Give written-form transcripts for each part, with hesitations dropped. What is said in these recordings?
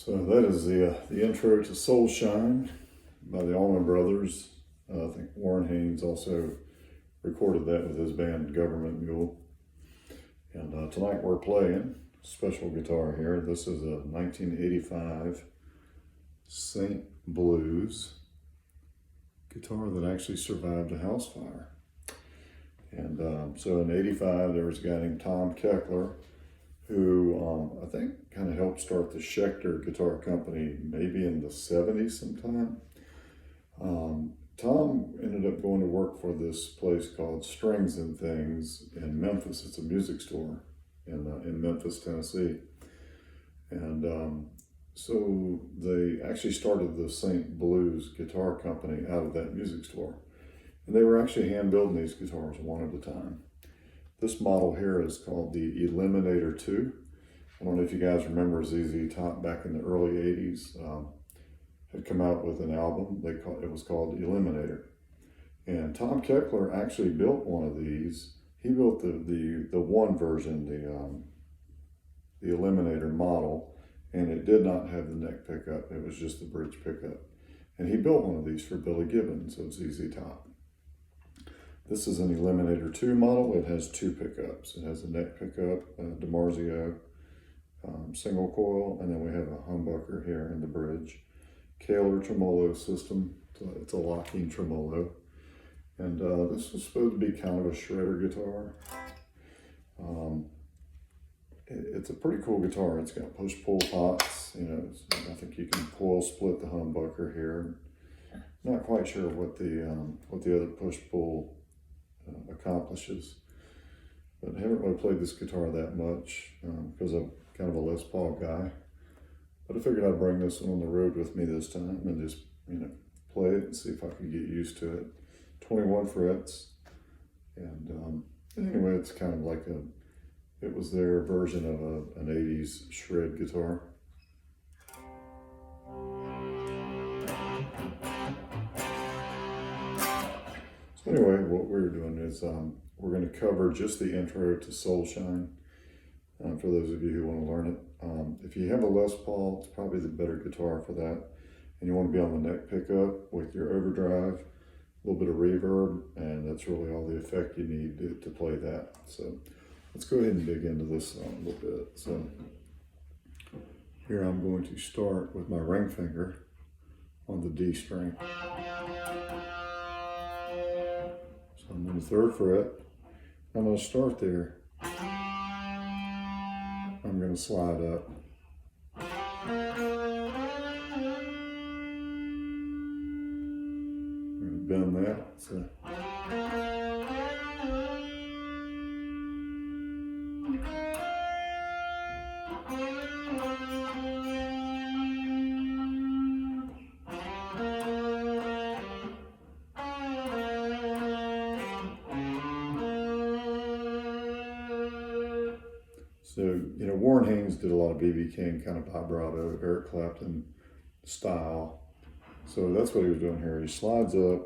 So that is the intro to Soulshine by the Allman Brothers. I think Warren Haynes also recorded that with his band Government Mule. And tonight we're playing special guitar here. This is a 1985 Saint Blues guitar that actually survived a house fire. And so in '85 there was a guy named Tom Keckler who I think kind of helped start the Schecter guitar company maybe in the 70s sometime. Tom ended up going to work for this place called Strings and Things in Memphis. It's a music store in Memphis, Tennessee. And so they actually started the Saint Blues guitar company out of that music store. And they were actually hand building these guitars one at a time. This model here is called the Eliminator 2. I don't know if you guys remember ZZ Top back in the early 80s. Had come out with an album. It was called Eliminator. And Tom Keckler actually built one of these. He built the one version, the Eliminator model, and it did not have the neck pickup. It was just the bridge pickup. And he built one of these for Billy Gibbons of ZZ Top. This is an Eliminator 2 model. It has two pickups. It has a neck pickup, DiMarzio single coil, and then we have a humbucker here in the bridge. Kaler tremolo system. It's a locking tremolo. And this was supposed to be kind of a shredder guitar. It's a pretty cool guitar. It's got push-pull pots. I think you can coil split the humbucker here. Not quite sure what the other push-pull accomplishes, but I haven't really played this guitar that much because I'm kind of a Les Paul guy. But I figured I'd bring this one on the road with me this time and just play it and see if I could get used to it. 21 frets, and anyway, it's kind of like it was their version of an 80s shred guitar. So anyway, what we're doing is we're going to cover just the intro to Soulshine for those of you who want to learn it. If you have a Les Paul, it's probably the better guitar for that. And you want to be on the neck pickup with your overdrive, a little bit of reverb, and that's really all the effect you need to play that. So let's go ahead and dig into this song a little bit. So here I'm going to start with my ring finger on the D string. So I'm on the 3rd fret. I'm going to start there. I'm going to slide up. I'm going to bend that. So Warren Haynes did a lot of B.B. King kind of vibrato, Eric Clapton style. So that's what he was doing here. He slides up.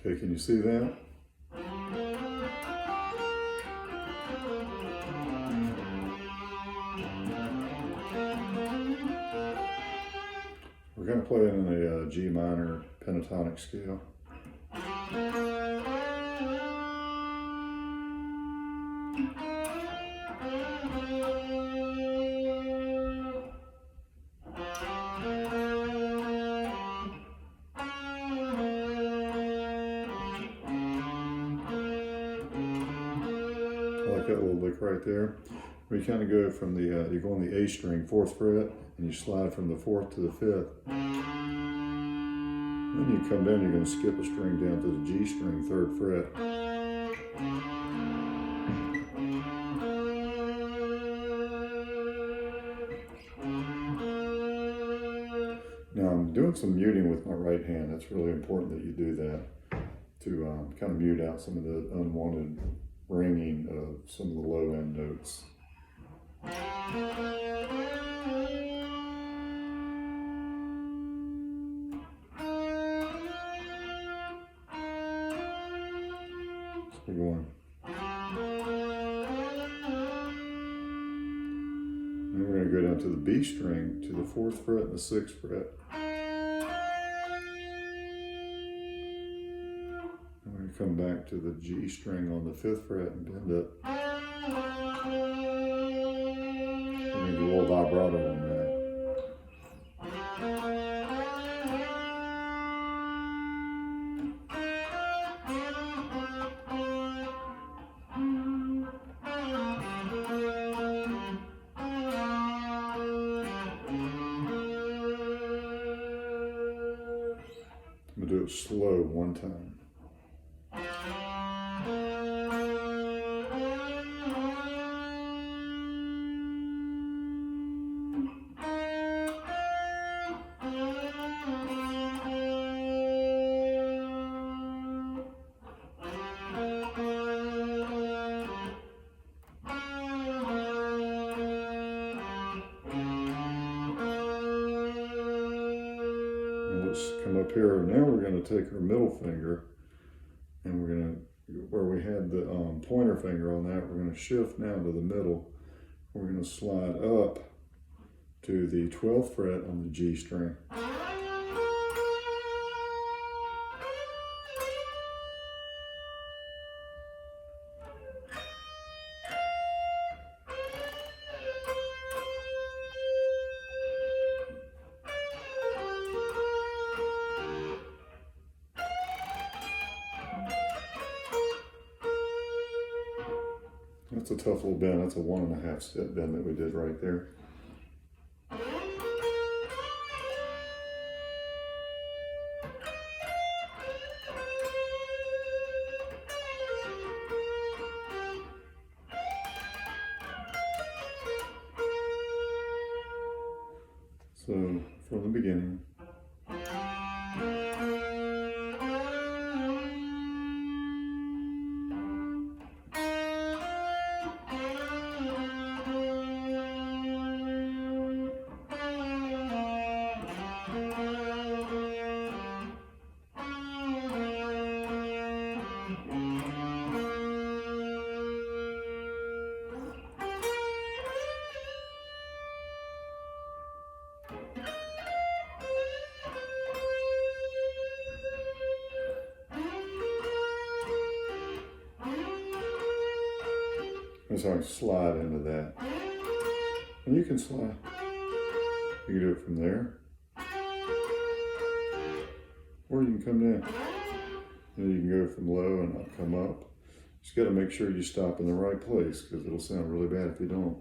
Okay, can you see that? We're going to play it in a G minor pentatonic scale. I like that little lick right there. Where you kind of go from the, you go on the A string, 4th fret, and you slide from the 4th to the 5th. Then you come down, you're going to skip a string down to the G string, 3rd fret. Now I'm doing some muting with my right hand. It's really important that you do that to kind of mute out some of the unwanted ringing of some of the low end notes. So we're going. And we're going to go down to the B string, to the 4th fret and the 6th fret. And we're going to come back to the G string on the 5th fret and bend it. We're going to do a little vibrato on that. I'm going to do it slow one time. Let's come up here. Now we're going to take our middle finger and we're going to, where we had the pointer finger on that, we're going to shift now to the middle. We're going to slide up to the 12th fret on the G string. That's a tough little bend. That's a 1.5 step bend that we did right there. So from the beginning. That's how I slide into that. And you can slide. You can do it from there. Or you can come down. And you can go from low and I'll come up. Just got to make sure you stop in the right place because it'll sound really bad if you don't.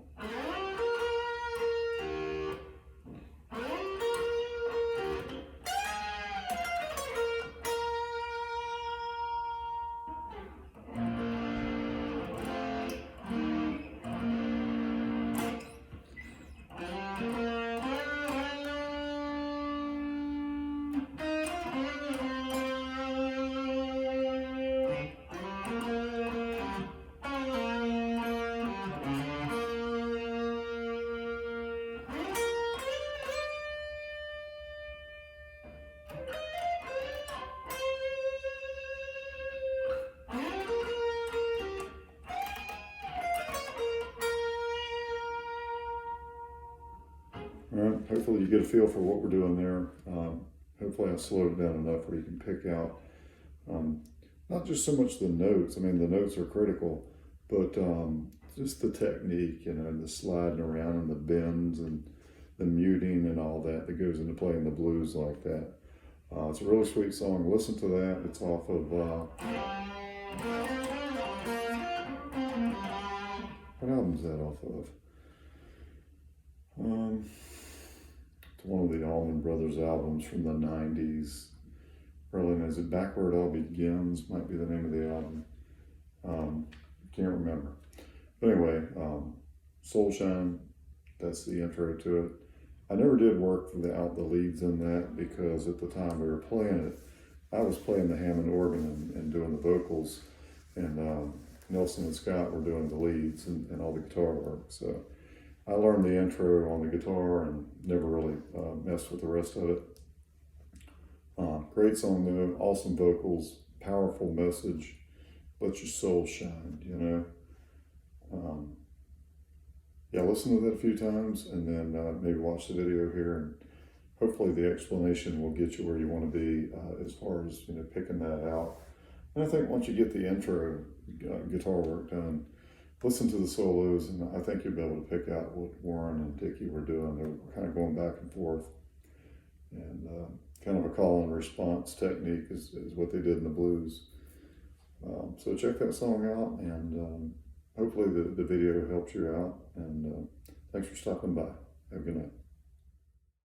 All right, hopefully you get a feel for what we're doing there. Hopefully I slowed it down enough where you can pick out not just so much the notes. I mean, the notes are critical, but just the technique, you know, the sliding around and the bends and the muting and all that goes into playing the blues like that. It's a really sweet song. Listen to that. It's off of, what album is that off of? It's one of the Allman Brothers albums from the 90s. Really, is it Back Where It All Begins? Might be the name of the album. Can't remember. But anyway, Soulshine, that's the intro to it. I never did work out the leads in that because at the time we were playing it, I was playing the Hammond organ and doing the vocals, and Nelson and Scott were doing the leads and all the guitar work. So I learned the intro on the guitar and never really messed with the rest of it. Great song though, awesome vocals, powerful message, let your soul shine, you know. Yeah, listen to that a few times and then maybe watch the video here, and hopefully the explanation will get you where you want to be as far as, you know, picking that out. And I think once you get the intro guitar work done, listen to the solos, and I think you'll be able to pick out what Warren and Dickie were doing. They were kind of going back and forth, and kind of a call and response technique is what they did in the blues. So check that song out, and hopefully the video helps you out. And thanks for stopping by. Have a good night.